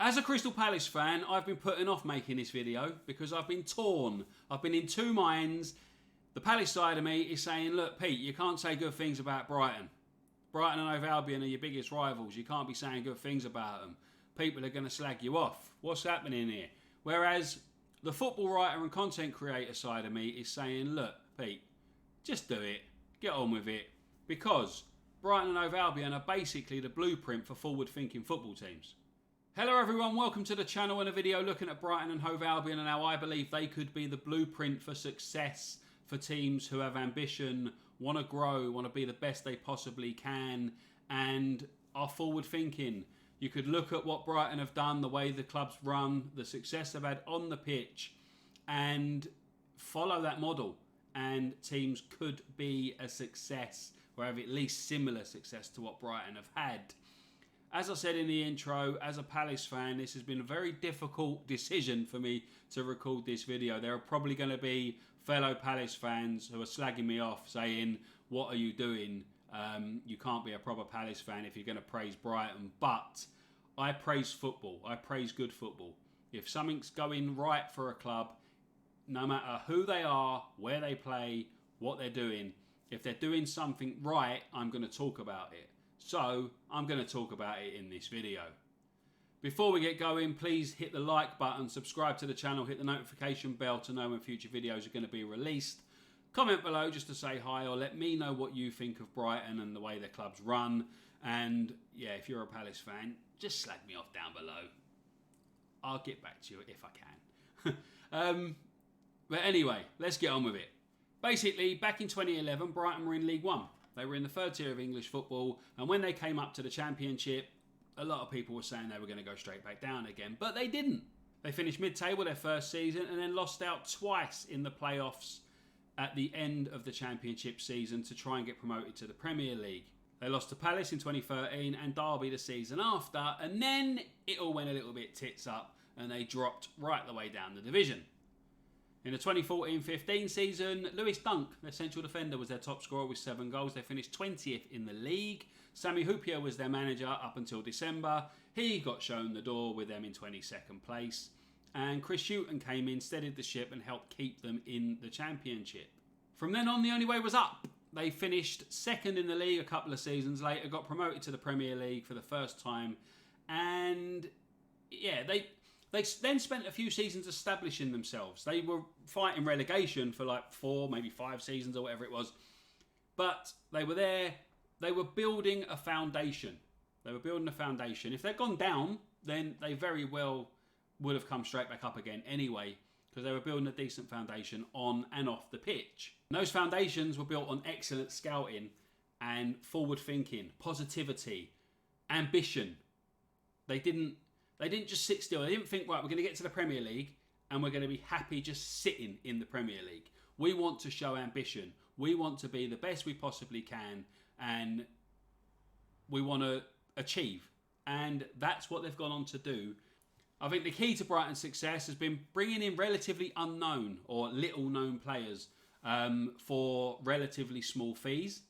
As a Crystal Palace fan, I've been putting off making this video because I've been torn. I've been in two minds. The Palace side of me is saying, look, Pete, you can't say good things about Brighton. Brighton and Hove Albion are your biggest rivals. You can't be saying good things about them. People are going to slag you off. What's happening here? Whereas the football writer and content creator side of me is saying, look, Pete, just do it. Get on with it. Because Brighton and Hove Albion are basically the blueprint for forward-thinking football teams. Hello everyone, welcome to the channel and a video looking at Brighton and Hove Albion and how I believe they could be the blueprint for success for teams who have ambition, want to grow, want to be the best they possibly can and are forward thinking. You could look at what Brighton have done, the way the club's run, the success they've had on the pitch and follow that model and teams could be a success or have at least similar success to what Brighton have had. As I said in the intro, as a Palace fan, this has been a very difficult decision for me to record this video. There are probably going to be fellow Palace fans who are slagging me off, saying, what are you doing? You can't be a proper Palace fan if you're going to praise Brighton. But I praise football. I praise good football. If something's going right for a club, no matter who they are, where they play, what they're doing, if they're doing something right, I'm going to talk about it. So, I'm going to talk about it in this video. Before we get going, please hit the like button, subscribe to the channel, hit the notification bell to know when future videos are going to be released. Comment below just to say hi or let me know what you think of Brighton and the way their club's run. And yeah, if you're a Palace fan, just slag me off down below. I'll get back to you if I can. But anyway, let's get on with it. Basically, back in 2011, Brighton were in League One. They were in the third tier of English football, and when they came up to the Championship, a lot of people were saying they were going to go straight back down again, but they didn't. They finished mid-table their first season and then lost out twice in the playoffs at the end of the Championship season to try and get promoted to the Premier League. They lost to Palace in 2013 and Derby the season after, and then it all went a little bit tits up and they dropped right the way down the division. In the 2014-15 season, Lewis Dunk, their central defender, was their top scorer with 7 goals. They finished 20th in the league. Sami Hyypiä was their manager up until December. He got shown the door with them in 22nd place. And Chris Hughton came in, steadied the ship and helped keep them in the Championship. From then on, the only way was up. They finished second in the league a couple of seasons later, got promoted to the Premier League for the first time. And yeah, They then spent a few seasons establishing themselves. They were fighting relegation for like 4, maybe 5 seasons or whatever it was. But they were there. They were building a foundation. If they'd gone down, then they very well would have come straight back up again anyway, because they were building a decent foundation on and off the pitch. And those foundations were built on excellent scouting and forward thinking, positivity, ambition. They didn't just sit still. They didn't think, right, we're going to get to the Premier League and we're going to be happy just sitting in the Premier League. We want to show ambition. We want to be the best we possibly can and we want to achieve. And that's what they've gone on to do. I think the key to Brighton's success has been bringing in relatively unknown or little known players for relatively small fees.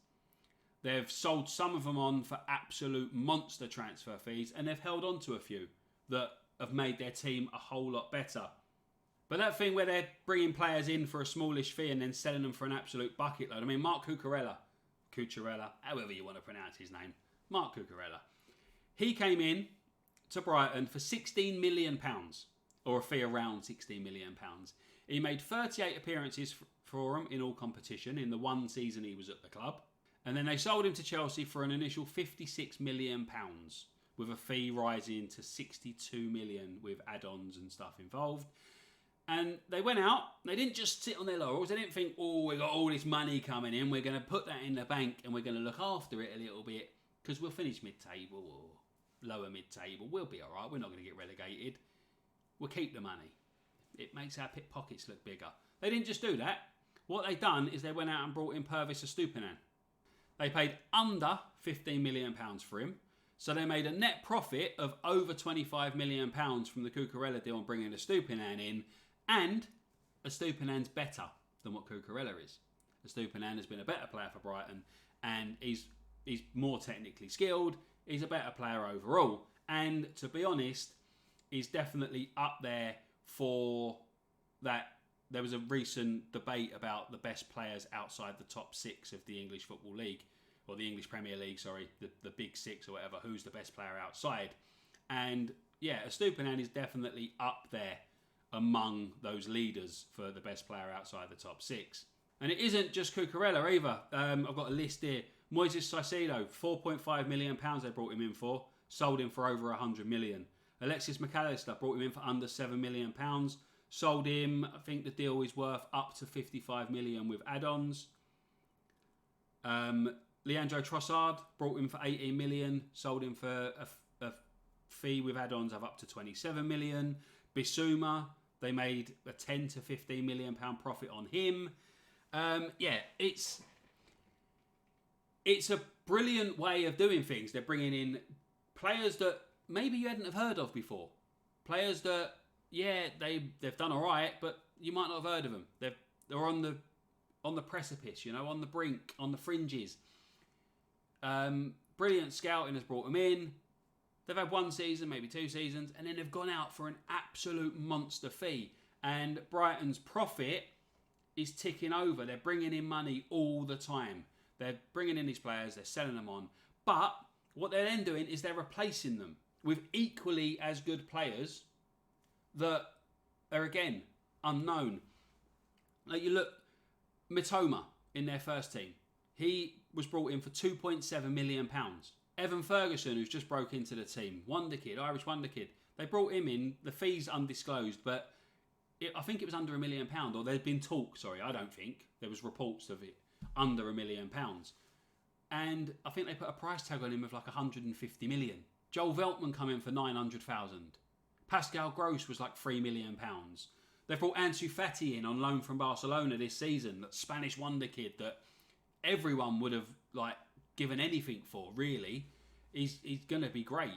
They've sold some of them on for absolute monster transfer fees and they've held on to a few that have made their team a whole lot better. But that thing where they're bringing players in for a smallish fee and then selling them for an absolute bucket load. I mean, Mark Cucurella, however you want to pronounce his name, Mark Cucurella. He came in to Brighton for £16 million, or a fee around £16 million. He made 38 appearances for them in all competition in the one season he was at the club. And then they sold him to Chelsea for an initial £56 million. With a fee rising to 62 million with add-ons and stuff involved. And they went out, they didn't just sit on their laurels, they didn't think, oh, we got all this money coming in, we're going to put that in the bank and we're going to look after it a little bit because we'll finish mid-table or lower mid-table, we'll be alright, we're not going to get relegated, we'll keep the money. It makes our pockets look bigger. They didn't just do that, what they done is they went out and brought in Pervis Estupiñán. They paid under £15 million for him. So they made a net profit of over £25 million from the Cucurella deal and bringing Estupiñán in. And Estupiñán's better than what Cucurella is. Estupiñán has been a better player for Brighton and he's more technically skilled. He's a better player overall. And to be honest, is definitely up there for that. There was a recent debate about the best players outside the top 6 of the English Football League, or the English Premier League, sorry, the big 6 or whatever, who's the best player outside. And yeah, Estupiñán is definitely up there among those leaders for the best player outside the top 6. And it isn't just Cucurella either. I've got a list here. Moises Caicedo, £4.5 million they brought him in for. Sold him for over 100 million. Alexis McAllister brought him in for under £7 million. Sold him, I think the deal is worth up to 55 million with add-ons. Leandro Trossard brought him for 18 million. Sold him for a fee with add-ons of up to 27 million. Bissouma, they made a 10 to 15 million pound profit on him. It's a brilliant way of doing things. They're bringing in players that maybe you hadn't have heard of before. Players that, they've done all right, but you might not have heard of them. They're on the precipice, on the brink, on the fringes. Brilliant scouting has brought them in. They've had 1 season, maybe 2 seasons, and then they've gone out for an absolute monster fee. And Brighton's profit is ticking over. They're bringing in money all the time. They're bringing in these players, they're selling them on. But what they're then doing is they're replacing them with equally as good players that are, again, unknown. Like you look, Mitoma in their first team. He was brought in for £2.7 million. Evan Ferguson, who's just broke into the team. Wonder Kid, Irish Wonder Kid. They brought him in, the fee's undisclosed, but I think it was under £1 million, or there'd been talk, I don't think. There was reports of it under £1 million. And I think they put a price tag on him of like 150 million. Joel Veltman come in for 900,000. Pascal Gross was like £3 million. They brought Ansu Fati in on loan from Barcelona this season, that Spanish wonder kid that everyone would have like given anything for, really. He's going to be great.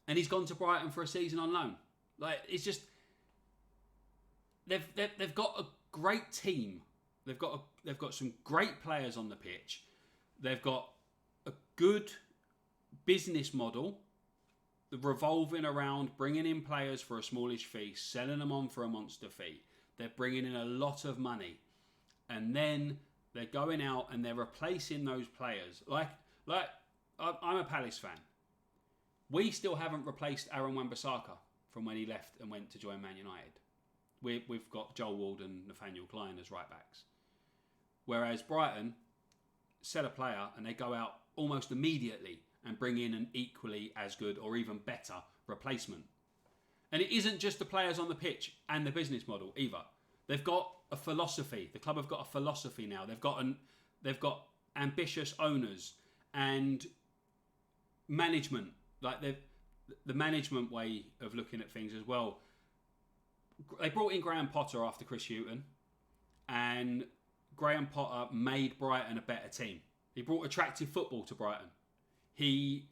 And he's gone to Brighton for a season on loan. Like, it's just, they've got a great team. They've got some great players on the pitch. They've got a good business model revolving around bringing in players for a smallish fee, selling them on for a monster fee. They're bringing in a lot of money. And then they're going out and they're replacing those players. Like I'm a Palace fan. We still haven't replaced Aaron Wan-Bissaka from when he left and went to join Man United. We've got Joel Ward and Nathaniel Klein as right backs. Whereas Brighton sell a player and they go out almost immediately and bring in an equally as good or even better replacement. And it isn't just the players on the pitch and the business model either. They've got a philosophy. The club have got a philosophy now. They've got ambitious owners and management. Like the management way of looking at things as well. They brought in Graham Potter after Chris Hughton, and Graham Potter made Brighton a better team. He brought attractive football to Brighton. He's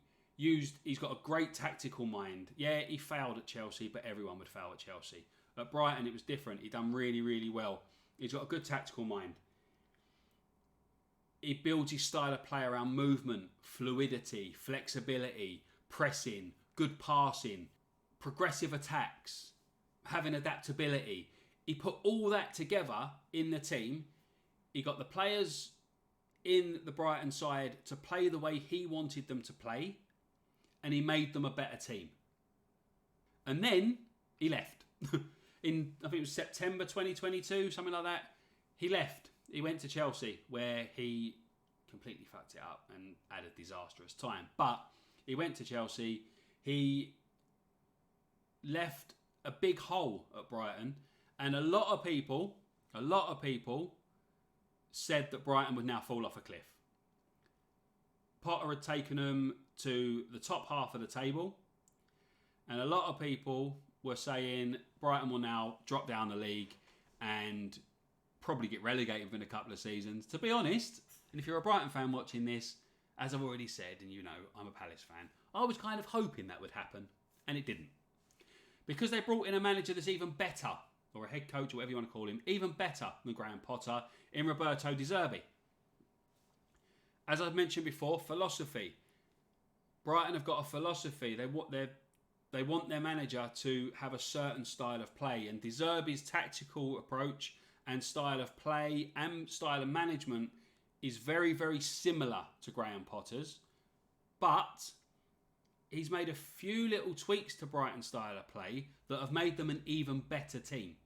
got a great tactical mind. Yeah, he failed at Chelsea, but everyone would fail at Chelsea. At Brighton, it was different. He done really, really well. He's got a good tactical mind. He builds his style of play around movement, fluidity, flexibility, pressing, good passing, progressive attacks, having adaptability. He put all that together in the team. He got the players in the Brighton side to play the way he wanted them to play, and he made them a better team. And then he left. In, I think it was September 2022, something like that. He left. He went to Chelsea, where he completely fucked it up and had a disastrous time. But he went to Chelsea. He left a big hole at Brighton, and a lot of people said that Brighton would now fall off a cliff. Potter had taken them to the top half of the table, and a lot of people were saying Brighton will now drop down the league and probably get relegated within a couple of seasons. To be honest, and if you're a Brighton fan watching this, as I've already said, and you know I'm a Palace fan, I was kind of hoping that would happen, and it didn't. Because they brought in a manager that's even better, or a head coach, or whatever you want to call him, even better than Graham Potter, in Roberto De Zerbi. As I've mentioned before, philosophy. Brighton have got a philosophy. They want their manager to have a certain style of play, and De Zerbi's tactical approach and style of play and style of management is very, very similar to Graham Potter's, but he's made a few little tweaks to Brighton's style of play that have made them an even better team.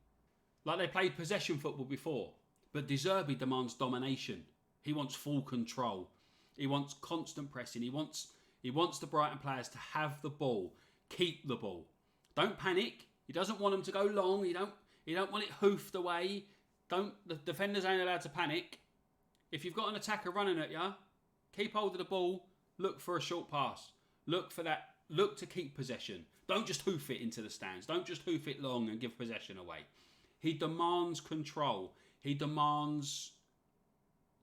Like, they played possession football before, but De Zerbi demands domination. He wants full control. He wants constant pressing. He wants the Brighton players to have the ball, keep the ball. Don't panic. He doesn't want them to go long. He don't want it hoofed away. The defenders ain't allowed to panic. If you've got an attacker running at you, keep hold of the ball. Look for a short pass. Look for that. Look to keep possession. Don't just hoof it into the stands. Don't just hoof it long and give possession away. He demands control. He demands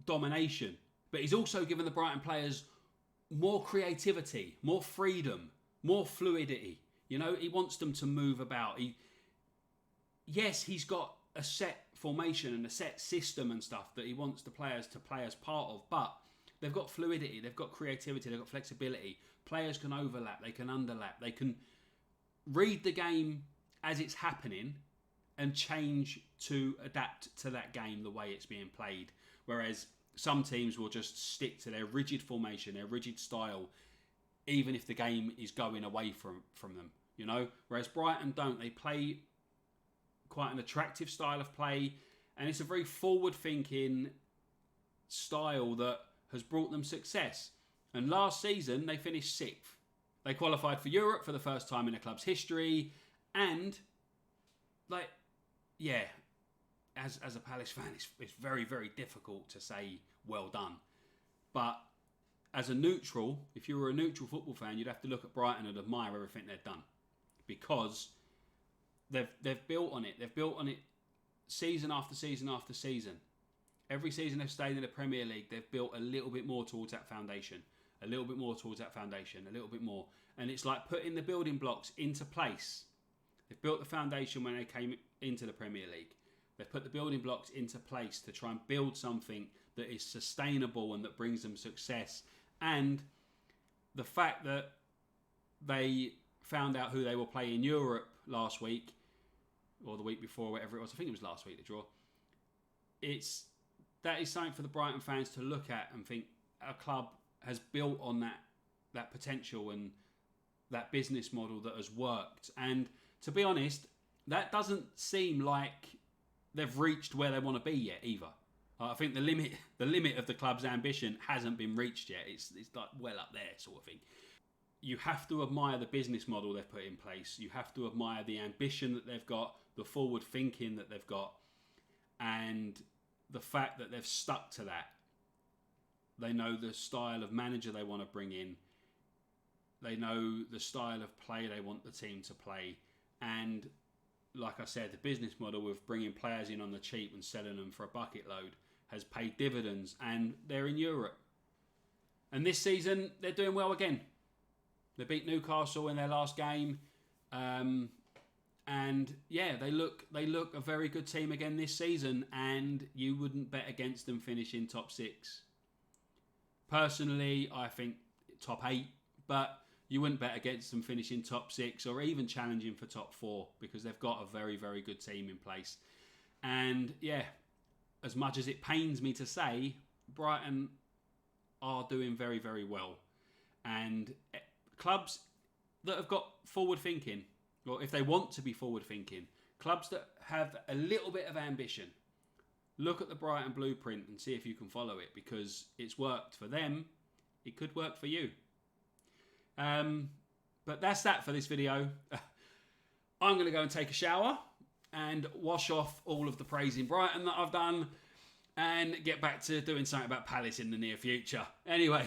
domination. But he's also given the Brighton players more creativity, more freedom, more fluidity. You know, he wants them to move about. Yes, he's got a set formation and a set system and stuff that he wants the players to play as part of, but they've got fluidity, they've got creativity, they've got flexibility. Players can overlap, they can underlap, they can read the game as it's happening and change to adapt to that game the way it's being played. Whereas some teams will just stick to their rigid formation, their rigid style, even if the game is going away from them, you know? Whereas Brighton don't. They play quite an attractive style of play, and it's a very forward-thinking style that has brought them success. And last season, they finished 6th. They qualified for Europe for the first time in the club's history, and, like, yeah, as a Palace fan, it's very, very difficult to say well done. But as a neutral, if you were a neutral football fan, you'd have to look at Brighton and admire everything they've done, because they've built on it. They've built on it season after season after season. Every season they've stayed in the Premier League, they've built a little bit more towards that foundation. A little bit more towards that foundation. A little bit more. And it's like putting the building blocks into place. They've built the foundation when they came into the Premier League. They've put the building blocks into place to try and build something that is sustainable and that brings them success. And the fact that they found out who they will play in Europe last week, or the week before, whatever it was, I think it was last week, the draw. That is something for the Brighton fans to look at and think a club has built on that potential and that business model that has worked. And to be honest, that doesn't seem like they've reached where they want to be yet either. I think the limit of the club's ambition hasn't been reached yet. It's like well up there sort of thing. You have to admire the business model they've put in place. You have to admire the ambition that they've got, the forward thinking that they've got, and the fact that they've stuck to that. They know the style of manager they want to bring in. They know the style of play they want the team to play. And like I said, the business model with bringing players in on the cheap and selling them for a bucket load has paid dividends, and they're in Europe. And this season, they're doing well again. They beat Newcastle in their last game. And yeah, they look a very good team again this season, and you wouldn't bet against them finishing top 6. Personally, I think top 8, but you wouldn't bet against them finishing top 6 or even challenging for top 4, because they've got a very, very good team in place. And yeah, as much as it pains me to say, Brighton are doing very, very well. And clubs that have got forward thinking, or if they want to be forward thinking, clubs that have a little bit of ambition, look at the Brighton blueprint and see if you can follow it, because it's worked for them. It could work for you. But that's that for this video. I'm going to go and take a shower and wash off all of the praising Brighton that I've done and get back to doing something about Palace in the near future. Anyway,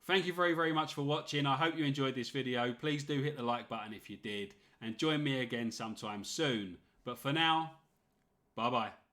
thank you very, very much for watching. I hope you enjoyed this video. Please do hit the like button if you did, and join me again sometime soon. But for now, bye-bye.